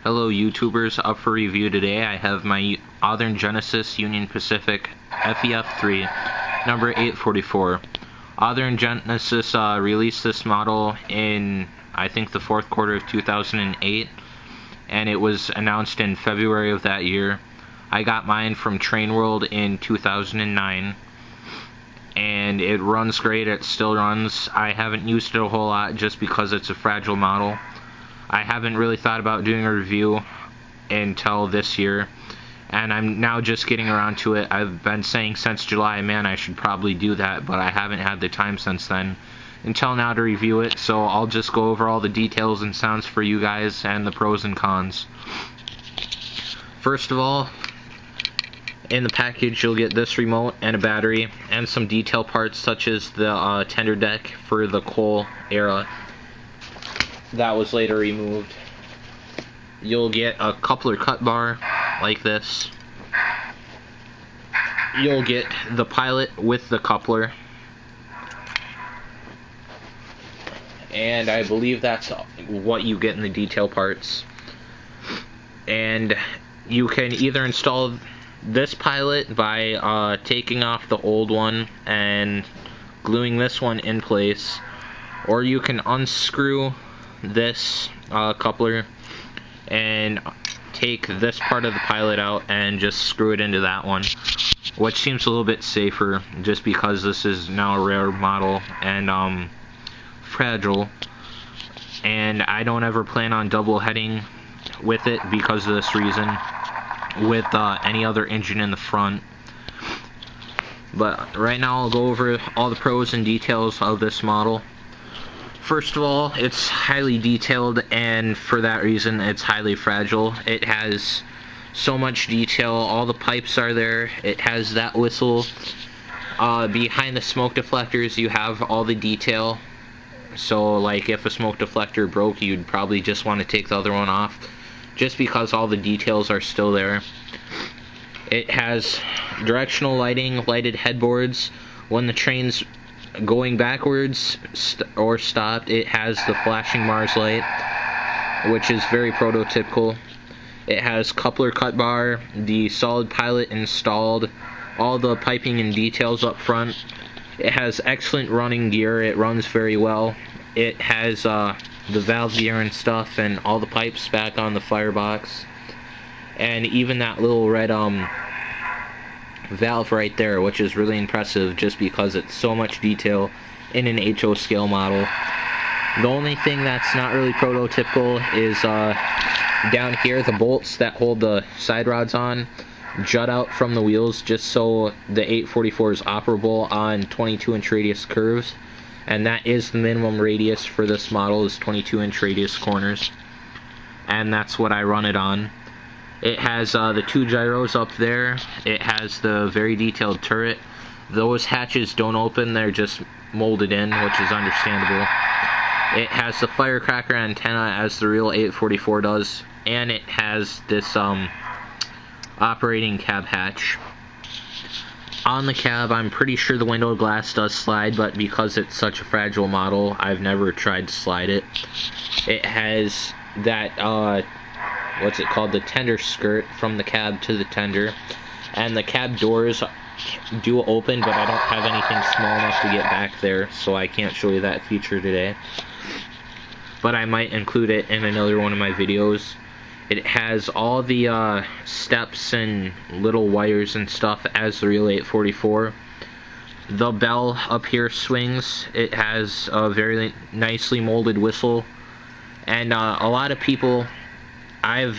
Hello YouTubers, up for review today. I have my Athearn Genesis Union Pacific FEF-3 number 844. Athearn Genesis released this model in, I think, the fourth quarter of 2008, and it was announced in February of that year. I got mine from Train World in 2009, and it runs great. It still runs. I haven't used it a whole lot just because it's a fragile model. I haven't really thought about doing a review until this year, and I'm now just getting around to it. I've been saying since July, man, I should probably do that, but I haven't had the time since then until now to review it, so I'll just go over all the details and sounds for you guys and the pros and cons. First of all, in the package you'll get this remote and a battery and some detail parts such as the tender deck for the coal era that was later removed. You'll get a coupler cut bar like this. You'll get the pilot with the coupler, and I believe that's what you get in the detail parts. And you can either install this pilot by taking off the old one and gluing this one in place, or you can unscrew this coupler and take this part of the pilot out and just screw it into that one, which seems a little bit safer just because this is now a rare model and fragile, and I don't ever plan on double heading with it because of this reason with any other engine in the front. But right now I'll go over all the pros and details of this model. First of all, it's highly detailed, and for that reason it's highly fragile. It has so much detail. All the pipes are there. It has that whistle. Behind the smoke deflectors you have all the detail, so like if a smoke deflector broke, you'd probably just want to take the other one off just because all the details are still there. It has directional lighting, lighted headboards. When the train's going backwards or stopped, it has the flashing Mars light, which is very prototypical. It has coupler cut bar, the solid pilot installed, all the piping and details up front. It has excellent running gear. It runs very well. It has the valve gear and stuff, and all the pipes back on the firebox, and even that little red valve right there, which is really impressive just because it's so much detail in an HO scale model. The only thing that's not really prototypical is down here, the bolts that hold the side rods on jut out from the wheels just so the 844 is operable on 22-inch radius curves, and that is the minimum radius for this model, is 22-inch radius corners, and that's what I run it on. It has the two gyros up there. It has the very detailed turret. Those hatches don't open, they're just molded in, which is understandable. It has the firecracker antenna as the real 844 does, and it has this operating cab hatch. On the cab, I'm pretty sure the window glass does slide, but because it's such a fragile model, I've never tried to slide it. It has that what's it called, the tender skirt from the cab to the tender, and the cab doors do open, but I don't have anything small enough to get back there, so I can't show you that feature today, but I might include it in another one of my videos. It has all the steps and little wires and stuff as the real 844. The bell up here swings. It has a very nicely molded whistle, and a lot of people I've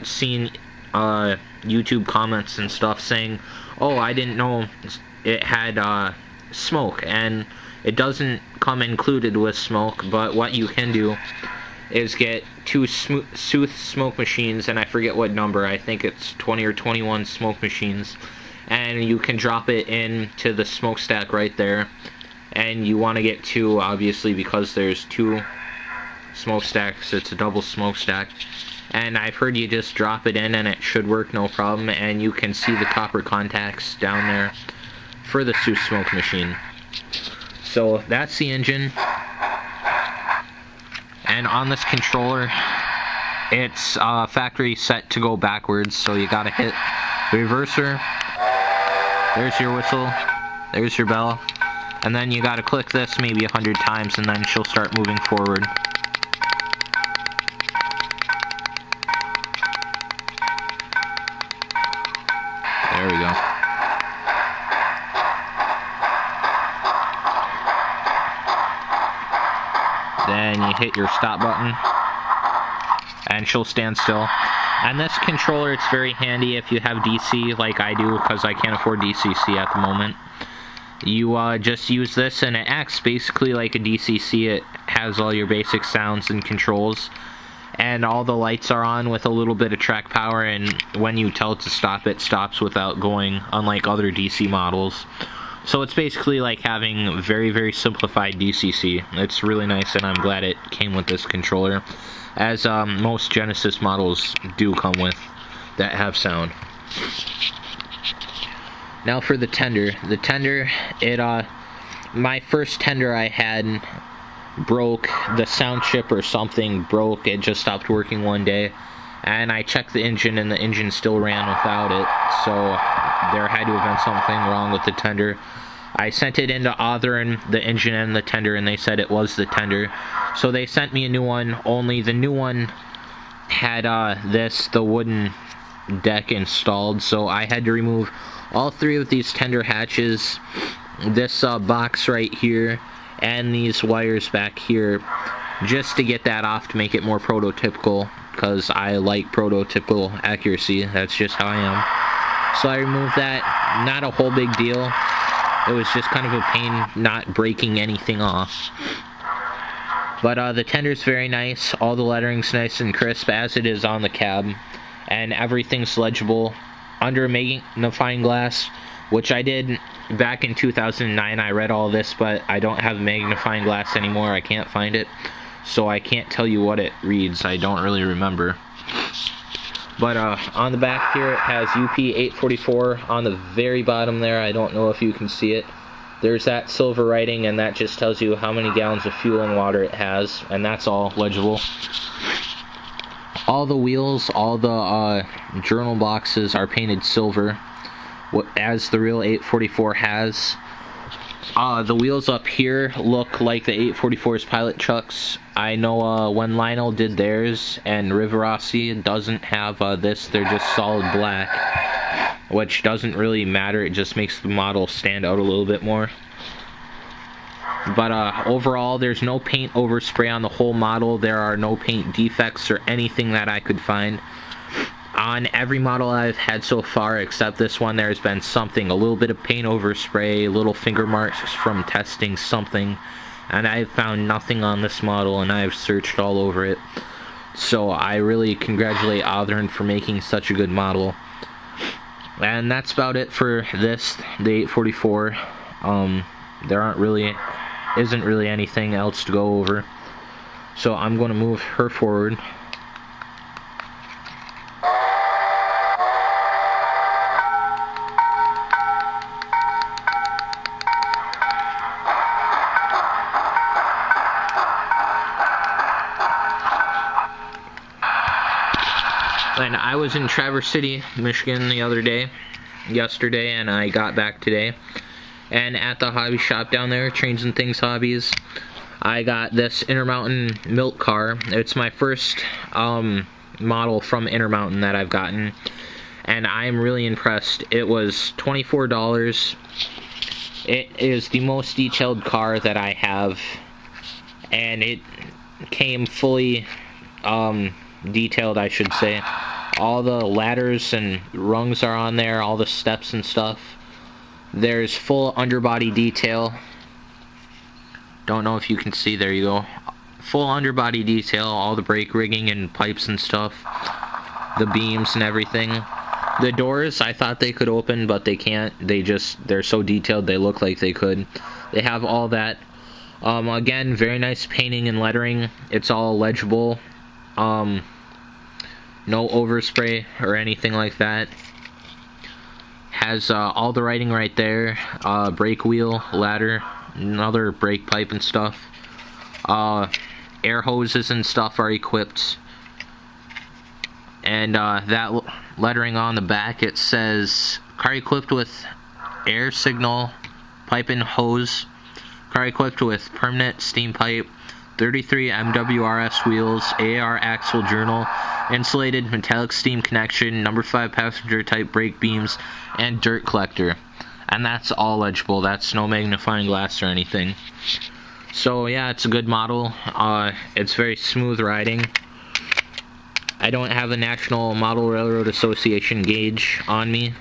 seen YouTube comments and stuff saying, oh, I didn't know it had smoke, and it doesn't come included with smoke, but what you can do is get two Sooth smoke machines, and I forget what number, I think it's 20 or 21 smoke machines, and you can drop it into the smokestack right there, and you want to get two, obviously, because there's two smokestacks. It's a double smokestack, and I've heard you just drop it in and it should work no problem, and you can see the copper contacts down there for the Sooth smoke machine. So that's the engine. And on this controller it's factory set to go backwards, so you gotta hit reverser. There's your whistle, there's your bell, and then you gotta click this maybe 100 times and then she'll start moving forward. There we go. Then you hit your stop button and she'll stand still. And this controller, it's very handy if you have DC like I do, because I can't afford DCC at the moment. You just use this and it acts basically like a DCC. It has all your basic sounds and controls, and all the lights are on with a little bit of track power, and when you tell it to stop, it stops without going, unlike other DC models. So it's basically like having very, very simplified DCC. It's really nice, and I'm glad it came with this controller, as most Genesis models do come with that have sound. Now for the tender. The tender, my first tender I had broke. The sound chip or something broke. It just stopped working one day, and I checked the engine and the engine still ran without it, so there had to have been something wrong with the tender. I sent it into Athearn, the engine and the tender, and they said it was the tender, so they sent me a new one. Only the new one had the wooden deck installed, so I had to remove all 3 of these tender hatches, this box right here, and these wires back here, just to get that off, to make it more prototypical, because I like prototypical accuracy. That's just how I am. So I removed that. Not a whole big deal. It was just kind of a pain not breaking anything off. But the tender's very nice. All the lettering's nice and crisp, as it is on the cab, and everything's legible under a magnifying glass, which I did back in 2009. I read all this, but I don't have a magnifying glass anymore. I can't find it, so I can't tell you what it reads. I don't really remember. But on the back here, it has UP844 on the very bottom there. I don't know if you can see it. There's that silver writing, and that just tells you how many gallons of fuel and water it has, and that's all legible. All the wheels, all the journal boxes are painted silver, as the real 844 has. The wheels up here look like the 844's pilot chucks. I know when Lionel did theirs, and Rivarossi doesn't have this, they're just solid black, which doesn't really matter. It just makes the model stand out a little bit more. But overall, there's no paint overspray on the whole model. There are no paint defects or anything that I could find. On every model I've had so far, except this one, there's been something, a little bit of paint overspray, little finger marks from testing something, and I've found nothing on this model, and I've searched all over it. So I really congratulate Athearn for making such a good model. And that's about it for this, the 844. There isn't really anything else to go over. So I'm going to move her forward. And I was in Traverse City, Michigan yesterday, and I got back today. And at the hobby shop down there, Trains and Things Hobbies, I got this Intermountain milk car. It's my first model from Intermountain that I've gotten, and I'm really impressed. It was $24. It is the most detailed car that I have, and it came fully detailed, I should say. All the ladders and rungs are on there, all the steps and stuff. There's full underbody detail. Don't know if you can see, there you go. Full underbody detail, all the brake rigging and pipes and stuff. The beams and everything. The doors, I thought they could open, but they can't. They're so detailed they look like they could. They have all that. Again, very nice painting and lettering. It's all legible. No overspray or anything like that. Has all the writing right there. Brake wheel, ladder, another brake pipe and stuff. Air hoses and stuff are equipped. And that lettering on the back, it says car equipped with air signal pipe and hose, car equipped with permanent steam pipe, 33 MWRS wheels, AR axle journal, insulated metallic steam connection, number 5 passenger type brake beams, and dirt collector. And that's all legible. That's no magnifying glass or anything. So yeah, it's a good model. It's very smooth riding. I don't have a National Model Railroad Association gauge on me,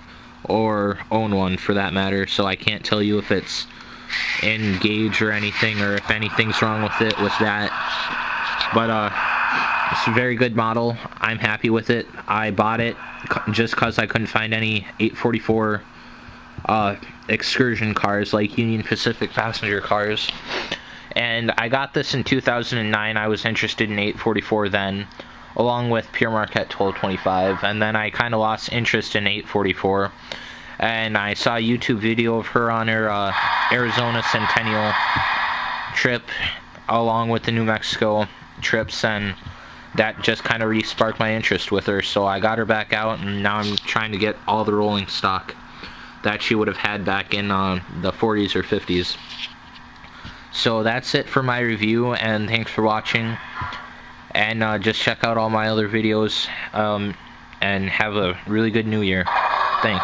or own one for that matter, so I can't tell you if it's in gauge or anything, or if anything's wrong with it with that. But it's a very good model. I'm happy with it. I bought it just because I couldn't find any 844 excursion cars like Union Pacific passenger cars. And I got this in 2009. I was interested in 844 then, along with Pure Marquette 1225, and then I kind of lost interest in 844, and I saw a YouTube video of her on her Arizona Centennial trip, along with the New Mexico trips, and that just kind of re-sparked my interest with her, so I got her back out, and now I'm trying to get all the rolling stock that she would have had back in the 40s or 50s. So that's it for my review, and thanks for watching. And just check out all my other videos, and have a really good new year. Thanks.